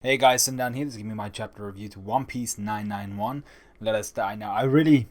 Hey guys, Sundown here. This is gonna be my chapter review to One Piece 991. Let us die now.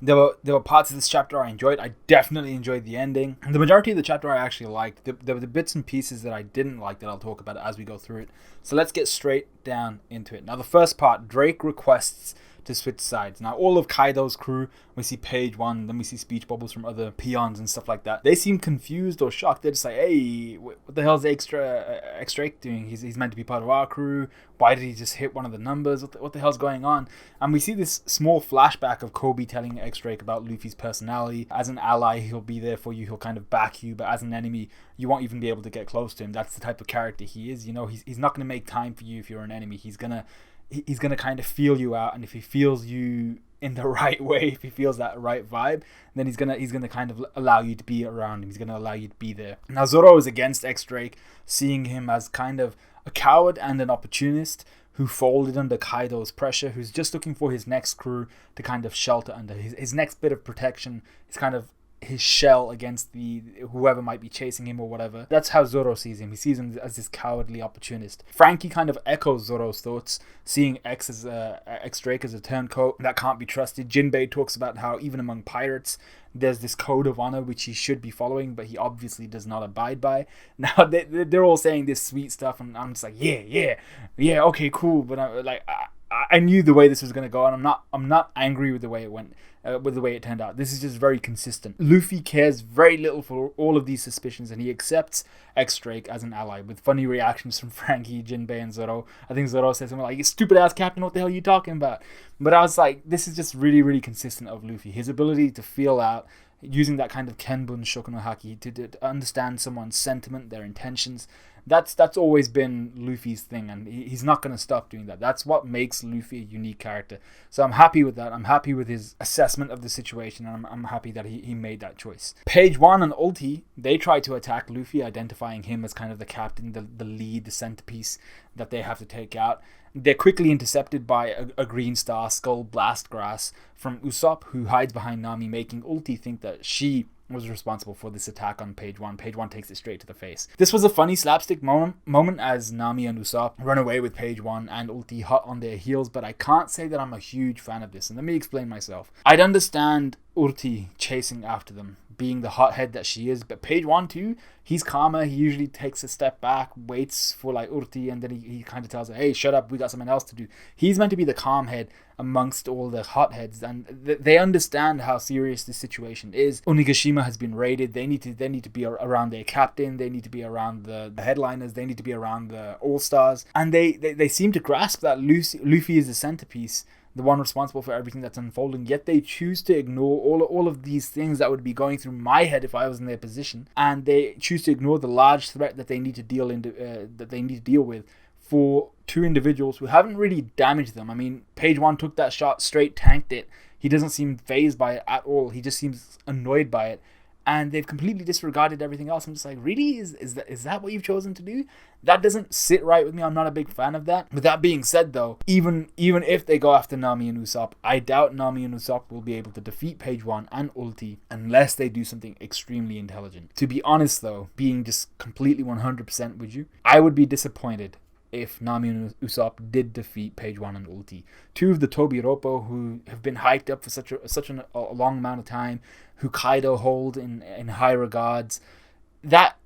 There were parts of this chapter I enjoyed. I definitely enjoyed the ending. The majority of the chapter I actually liked. There were the bits and pieces that I didn't like that I'll talk about as we go through it. So let's get straight down into it. Now the first part, Drake requests to switch sides. Now all of Kaido's crew, we see Page One, then we see speech bubbles from other peons and stuff like that. They seem confused or shocked. They're just like, "Hey, what the hell's X-Drake doing? He's meant to be part of our crew. Why did he just hit one of the numbers? What the hell's going on?" And we see this small flashback of Kobe telling X-Drake about Luffy's personality. As an ally, he'll be there for you. He'll kind of back you, but as an enemy, you won't even be able to get close to him. That's the type of character he is. You know, he's not going to make time for you if you're an enemy. He's gonna kind of feel you out, and if he feels you in the right way, if he feels that right vibe, then he's gonna kind of allow you to be around him. He's gonna allow you to be there. Now Zoro is against X-Drake, seeing him as kind of a coward and an opportunist who folded under Kaido's pressure, who's just looking for his next crew to kind of shelter under. His next bit of protection is kind of his shell against the whoever might be chasing him or whatever. That's how Zoro sees him. He sees him as this cowardly opportunist. Frankie kind of echoes Zoro's thoughts, seeing X-Drake as a turncoat that can't be trusted. Jinbei talks about how even among pirates there's this code of honor which he should be following, but he obviously does not abide by. Now they're all saying this sweet stuff, and I'm just like, yeah, okay, cool. But I knew the way this was gonna go, and I'm not angry with the way it went. With the way it turned out. This is just very consistent. Luffy cares very little for all of these suspicions, and he accepts X-Drake as an ally, with funny reactions from Frankie, Jinbei, and Zoro. I think Zoro says something like, "You stupid ass captain, what the hell are you talking about?" But I was like, this is just really, really consistent of Luffy. His ability to feel out, using that kind of Kenbun Shokunohaki to understand someone's sentiment, their intentions. That's always been Luffy's thing, and he's not going to stop doing that. That's what makes Luffy a unique character. So I'm happy with that. I'm happy with his assessment of the situation, and I'm happy that he made that choice. Page One and Ulti, they try to attack Luffy, identifying him as kind of the captain, the lead, the centerpiece that they have to take out. They're quickly intercepted by a Green Star Skull Blast Grass from Usopp, who hides behind Nami, making Ulti think that she was responsible for this attack on Page One. Page One takes it straight to the face. This was a funny slapstick moment as Nami and Usopp run away with Page One and Ulti hot on their heels, but I can't say that I'm a huge fan of this, and let me explain myself. I'd understand Ulti chasing after them, being the hothead that she is, but Page One too, he's calmer. He usually takes a step back, waits for like Urti, and then he kind of tells her, "Hey, shut up, we got something else to do." He's meant to be the calm head amongst all the hotheads, and they understand how serious this situation is. Onigashima has been raided. They need to be around their captain. They need to be around the headliners. They need to be around the all stars, and they seem to grasp that Luffy is the centerpiece, the one responsible for everything that's unfolding, yet they choose to ignore all of these things that would be going through my head if I was in their position, and they choose to ignore the large threat that they need to deal with for two individuals who haven't really damaged them. I mean, Page One took that shot straight, tanked it. He doesn't seem fazed by it at all. He just seems annoyed by it, and they've completely disregarded everything else. I'm just like, really? Is that what you've chosen to do? That doesn't sit right with me. I'm not a big fan of that. With that being said, though, even if they go after Nami and Usopp, I doubt Nami and Usopp will be able to defeat Page One and Ulti unless they do something extremely intelligent. To be honest, though, being just completely 100% with you, I would be disappointed if Nami and Usopp did defeat Page One and Ulti. Two of the Tobiropo who have been hyped up for such a long amount of time, who Kaido hold in high regards, that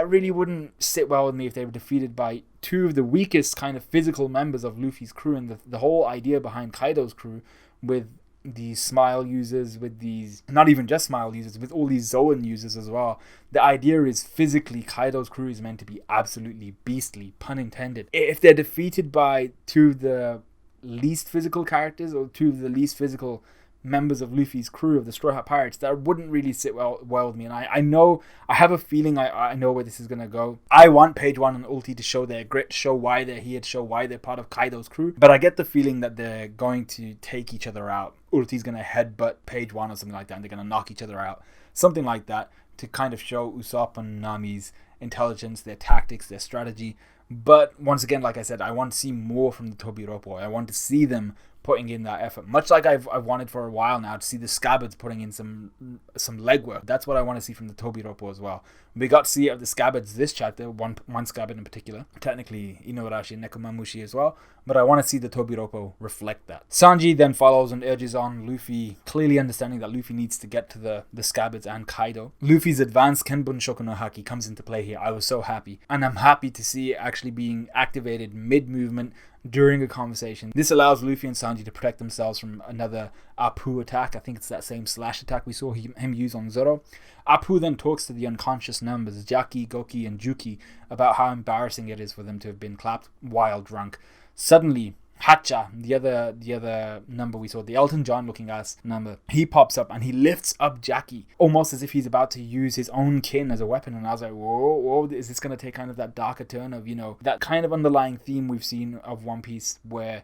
really wouldn't sit well with me if they were defeated by two of the weakest kind of physical members of Luffy's crew. And the whole idea behind Kaido's crew, with these Smile users, with these, not even just Smile users, with all these Zoan users as well, the idea is physically Kaido's crew is meant to be absolutely beastly, pun intended. If they're defeated by two of the least physical characters, or two of the least physical members of Luffy's crew, of the Straw Hat Pirates, that wouldn't really sit well with me. And I have a feeling I know where this is going to go. I want Page One and Ulti to show their grit, show why they're here, to show why they're part of Kaido's crew, but I get the feeling that they're going to take each other out. Ulti's going to headbutt Page One or something like that, and they're going to knock each other out, something like that, to kind of show Usopp and Nami's intelligence, their tactics, their strategy. But once again, like I said, I want to see more from the Tobiropo. I want to see them putting in that effort. Much like I've wanted for a while now to see the Scabbards putting in some legwork. That's what I want to see from the Tobiroppo as well. We got to see it of the Scabbards this chapter, one Scabbard in particular. Technically Inuarashi and Nekomamushi as well. But I want to see the Tobiroppo reflect that. Sanji then follows and urges on Luffy, clearly understanding that Luffy needs to get to the Scabbards and Kaido. Luffy's advanced Kenbun Shoku no Haki comes into play here. I was so happy. And I'm happy to see it actually being activated mid-movement during a conversation. This allows Luffy and Sanji to protect themselves from another Apu attack. I think it's that same slash attack we saw him use on Zoro. Apu then talks to the unconscious numbers, Jackie, Goki, and Juki, about how embarrassing it is for them to have been clapped while drunk. Suddenly, Hacha, the other number we saw, the Elton John looking ass number, he pops up and he lifts up Jackie, almost as if he's about to use his own kin as a weapon. And I was like, whoa, is this going to take kind of that darker turn of, that kind of underlying theme we've seen of One Piece, where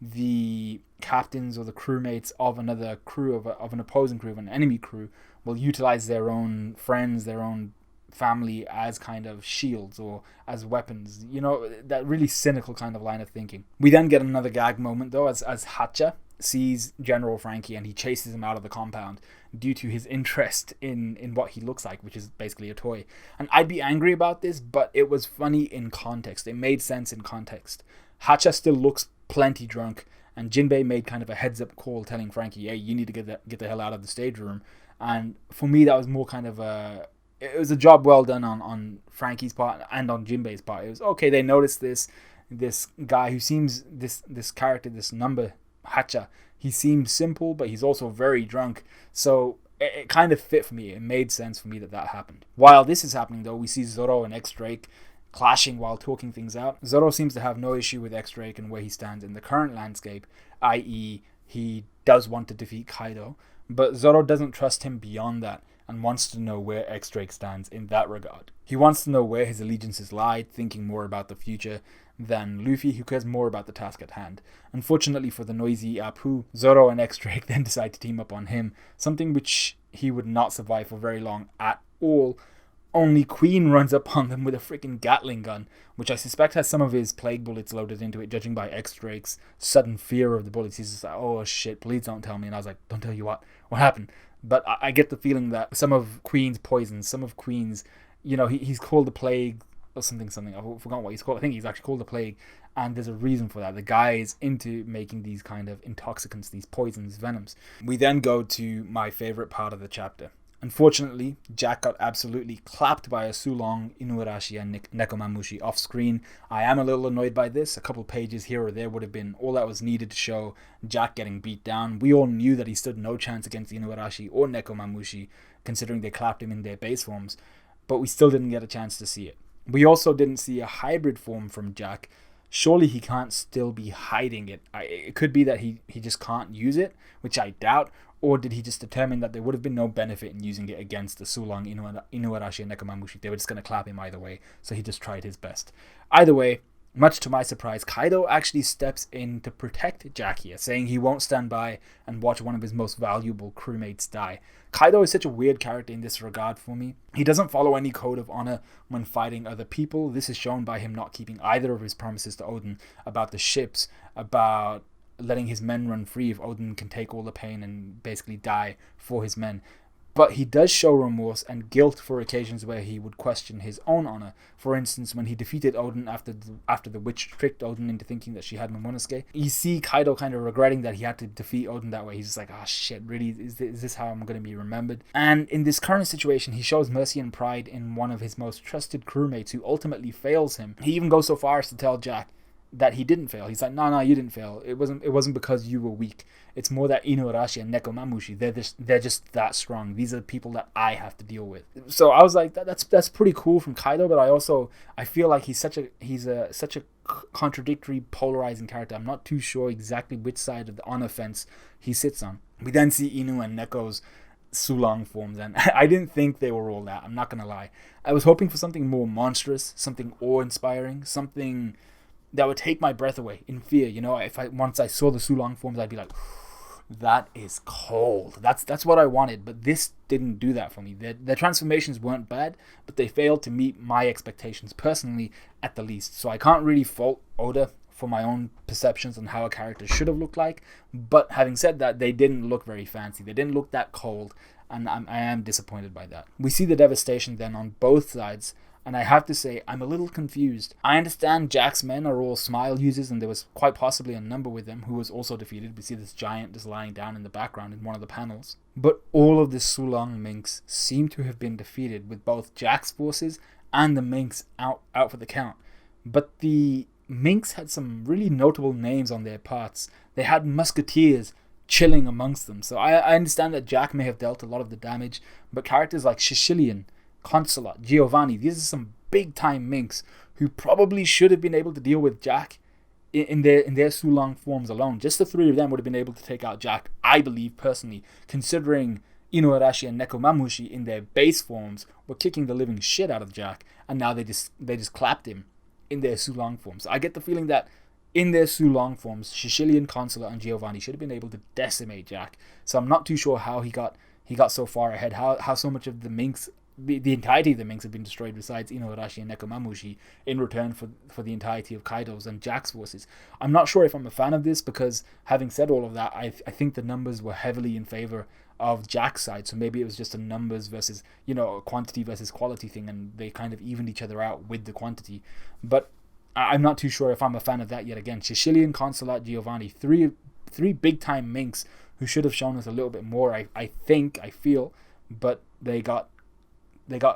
the captains or the crewmates of another crew, of an opposing crew, of an enemy crew, will utilize their own friends, their own family as kind of shields or as weapons, that really cynical kind of line of thinking. We then get another gag moment though, as Hacha sees General Frankie and he chases him out of the compound due to his interest in what he looks like, which is basically a toy. And I'd be angry about this, but it was funny in context. It made sense in context. Hacha still looks plenty drunk, and Jinbei made kind of a heads up call telling Frankie, hey, you need to get the hell out of the stage room. And for me, that was more kind of it was a job well done on Frankie's part and on Jinbei's part. It was okay, they noticed this guy who seems, this character, this number, Hacha, he seems simple, but he's also very drunk. So it kind of fit for me. It made sense for me that happened. While this is happening though, we see Zoro and X-Drake clashing while talking things out. Zoro seems to have no issue with X-Drake and where he stands in the current landscape, i.e. he does want to defeat Kaido, but Zoro doesn't trust him beyond that and wants to know where X-Drake stands in that regard. He wants to know where his allegiances lie, thinking more about the future than Luffy, who cares more about the task at hand. Unfortunately for the noisy Apu, Zoro and X-Drake then decide to team up on him, something which he would not survive for very long at all. Only Queen runs up on them with a freaking Gatling gun, which I suspect has some of his plague bullets loaded into it, judging by X-Drake's sudden fear of the bullets. He's just like, oh shit, please don't tell me. And I was like, don't tell you what happened? But I get the feeling that some of Queen's poisons, some of Queen's, he's called the plague or something. I've forgotten what he's called. I think he's actually called the plague. And there's a reason for that. The guy is into making these kind of intoxicants, these poisons, venoms. We then go to my favorite part of the chapter. Unfortunately, Jack got absolutely clapped by a Sulong, Inuarashi, and Nekomamushi off screen. I am a little annoyed by this. A couple pages here or there would have been all that was needed to show Jack getting beat down. We all knew that he stood no chance against Inuarashi or Nekomamushi, considering they clapped him in their base forms, but we still didn't get a chance to see it. We also didn't see a hybrid form from Jack. Surely he can't still be hiding it. It could be that he just can't use it, which I doubt. Or did he just determine that there would have been no benefit in using it against the Sulong, Inuarashi, and Nekomamushi? They were just going to clap him either way, so he just tried his best. Either way, much to my surprise, Kaido actually steps in to protect Jack here, saying he won't stand by and watch one of his most valuable crewmates die. Kaido is such a weird character in this regard for me. He doesn't follow any code of honor when fighting other people. This is shown by him not keeping either of his promises to Oden about the ships, about letting his men run free if Oden can take all the pain and basically die for his men. But he does show remorse and guilt for occasions where he would question his own honor. For instance, when he defeated Oden after the witch tricked Oden into thinking that she had Momonosuke, you see Kaido kind of regretting that he had to defeat Oden that way. He's just like, oh shit, really, is this how I'm going to be remembered? And in this current situation, he shows mercy and pride in one of his most trusted crewmates who ultimately fails him. He even goes so far as to tell Jack that he didn't fail. He's like, no, you didn't fail. It wasn't because you were weak. It's more that Inuarashi and Nekomamushi, they're just that strong. These are the people that I have to deal with. So I was like, that's pretty cool from Kaido, but I feel like he's such a contradictory, polarizing character. I'm not too sure exactly which side of the honor fence he sits on. We then see Inu and Neko's Sulong forms, and I didn't think they were all that. I'm not gonna lie. I was hoping for something more monstrous, something awe-inspiring, something that would take my breath away in fear. Once I saw the Sulong forms, I'd be like, that is cold. That's what I wanted, but this didn't do that for me. Their transformations weren't bad, but they failed to meet my expectations personally, at the least. So I can't really fault Oda for my own perceptions on how a character should have looked like. But having said that, they didn't look very fancy. They didn't look that cold, and I am disappointed by that. We see the devastation then on both sides, and I have to say, I'm a little confused. I understand Jack's men are all smile users, and there was quite possibly a number with them who was also defeated. We see this giant just lying down in the background in one of the panels. But all of the Sulong minks seem to have been defeated, with both Jack's forces and the minks out for the count. But the minks had some really notable names on their parts. They had musketeers chilling amongst them. So I understand that Jack may have dealt a lot of the damage, but characters like Shishilian, Consulate, Giovanni, these are some big time minks who probably should have been able to deal with Jack in their Sulong forms alone. Just the three of them would have been able to take out Jack, I believe personally, considering Inuarashi and Nekomamushi in their base forms were kicking the living shit out of Jack, and now they just clapped him in their Sulong forms. So I get the feeling that in their Sulong forms, Shishilian, Consulate, and Giovanni should have been able to decimate Jack. So I'm not too sure how he got so far ahead, how so much of the minks, the entirety of the minks have been destroyed besides Inuarashi and Nekomamushi in return for the entirety of Kaido's and Jack's forces. I'm not sure if I'm a fan of this, because having said all of that, I think the numbers were heavily in favor of Jack's side, so maybe it was just a numbers versus, a quantity versus quality thing, and they kind of evened each other out with the quantity. But I'm not too sure if I'm a fan of that yet again. Shishilian, Consulate, Giovanni, three big time minks who should have shown us a little bit more, I feel, but they got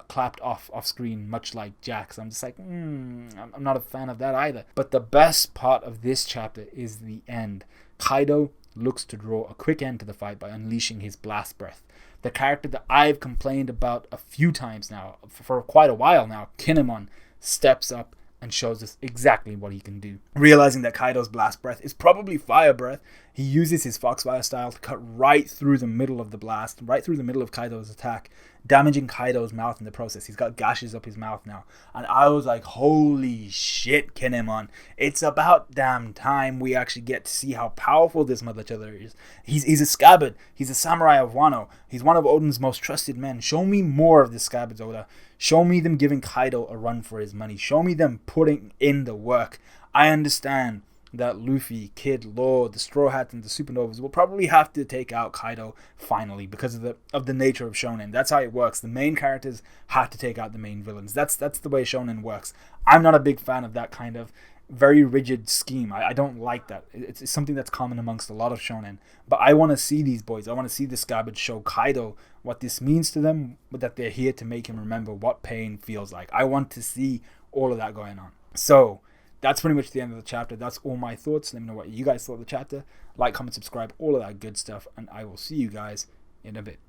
clapped off screen, much like Jack. So I'm just like, I'm not a fan of that either. But the best part of this chapter is the end. Kaido looks to draw a quick end to the fight by unleashing his blast breath. The character that I've complained about a few times now, for quite a while now, Kinemon, steps up and shows us exactly what he can do. Realizing that Kaido's blast breath is probably fire breath, he uses his Foxfire style to cut right through the middle of the blast, right through the middle of Kaido's attack, damaging Kaido's mouth in the process. He's got gashes up his mouth now. And I was like, holy shit, Kinemon. It's about damn time we actually get to see how powerful this mother chiller is. He's a scabbard. He's a samurai of Wano. He's one of Oden's most trusted men. Show me more of the scabbards, Oda. Show me them giving Kaido a run for his money. Show me them putting in the work. I understand that Luffy, Kid, Law, the Straw Hats, and the Supernovas will probably have to take out Kaido finally because of the nature of Shonen. That's how it works. The main characters have to take out the main villains. That's the way Shonen works. I'm not a big fan of that kind of very rigid scheme. I don't like that. It's something that's common amongst a lot of Shonen. But I want to see these boys. I want to see the Scabbards show Kaido what this means to them, but that they're here to make him remember what pain feels like. I want to see all of that going on. So that's pretty much the end of the chapter. That's all my thoughts. Let me know what you guys thought of the chapter. Like, comment, subscribe, all of that good stuff. And I will see you guys in a bit.